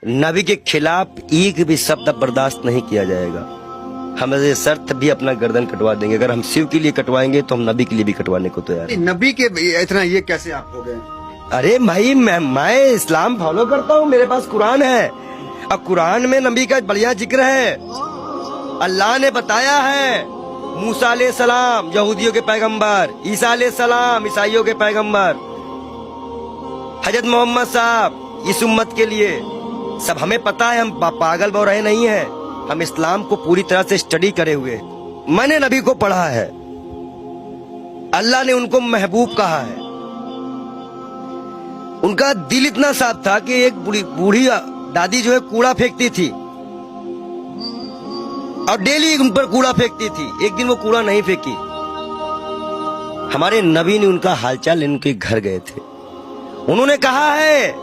नबी के खिलाफ एक भी शब्द बर्दाश्त नहीं किया जाएगा। हम ऐसे शर्त भी अपना गर्दन कटवा देंगे। अगर हम शिव के लिए कटवाएंगे तो हम नबी के लिए भी कटवाने को तैयार हैं। नबी के इतना ये कैसे आप हो गए? अरे भाई मैं इस्लाम फॉलो करता हूँ, मेरे पास कुरान है और कुरान में नबी का बढ़िया जिक्र है। अल्लाह ने बताया है, मूसा अलैहिस्सलाम यहूदियों के पैगंबर, ईसा अलैहिस्सलाम ईसाइयों के पैगंबर, हजरत मोहम्मद साहब इस उम्मत के लिए सब हमें पता है। हम पागल बो रहे नहीं हैं, हम इस्लाम को पूरी तरह से स्टडी करे हुए हैं। मैंने नबी को पढ़ा है, अल्लाह ने उनको महबूब कहा है। उनका दिल इतना साफ था कि एक बूढ़ी दादी जो है कूड़ा फेंकती थी और डेली उन पर कूड़ा फेंकती थी। एक दिन वो कूड़ा नहीं फेंकी। हमारे नबी ने उनका हालचाल उनके घर गए थे। उन्होंने कहा है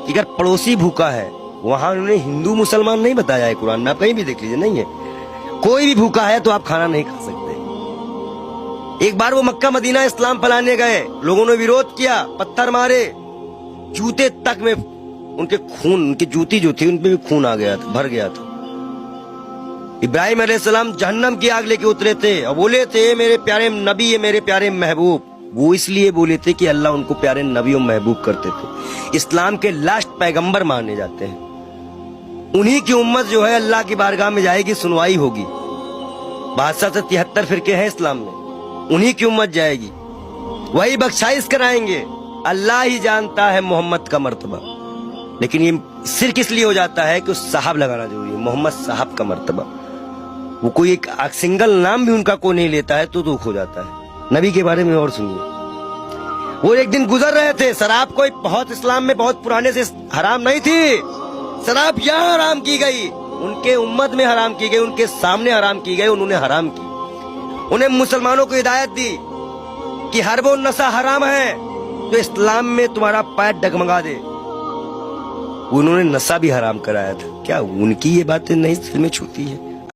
कि अगर पड़ोसी भूखा है, वहां उन्होंने हिंदू मुसलमान नहीं बताया है कुरान में, आप कहीं भी देख लीजिए, नहीं है। कोई भी भूखा है तो आप खाना नहीं खा सकते। एक बार वो मक्का मदीना इस्लाम फैलाने गए, लोगों ने विरोध किया, पत्थर मारे, जूते तक में उनके खून, उनकी जूती जो थी उन पे भी खून आ गया था, भर गया था। इब्राहिम अलैहिस्सलाम जहन्नम की आग लेके उतरे थे और बोले थे मेरे प्यारे नबी, ये मेरे प्यारे महबूब। वो इसलिए बोले थे कि अल्लाह उनको प्यारे नबी और महबूब करते थे। इस्लाम के लास्ट पैगंबर माने जाते हैं। उन्हीं की उम्मत जो है अल्लाह की बारगाह में जाएगी, सुनवाई होगी। 62 से 73 फिरके हैं इस्लाम में, उन्हीं की उम्मत जाएगी, वही बख्शाइश कराएंगे। अल्लाह ही जानता है मोहम्मद का मर्तबा, लेकिन ये सिर्फ इसलिए हो जाता है कि उस साहब लगाना जरूरी है, मोहम्मद साहब का मर्तबा। वो कोई एक सिंगल नाम भी उनका कोई नहीं लेता है तो दुख हो जाता है। नबी के बारे में और सुनिए। वो एक दिन गुजर रहे थे, शराब कोई बहुत इस्लाम में बहुत पुराने से हराम नहीं थी। शराब यहाँ हराम की गई, उनके उम्मत में हराम की गई, उनके सामने हराम की गई, उन्होंने हराम की। उन्हें मुसलमानों को हिदायत दी कि हर वो नशा हराम है जो इस्लाम में तुम्हारा पैर डगमगा दे। उन्होंने नशा भी हराम कराया था। क्या उनकी ये बातें नहीं दिल में छूती है?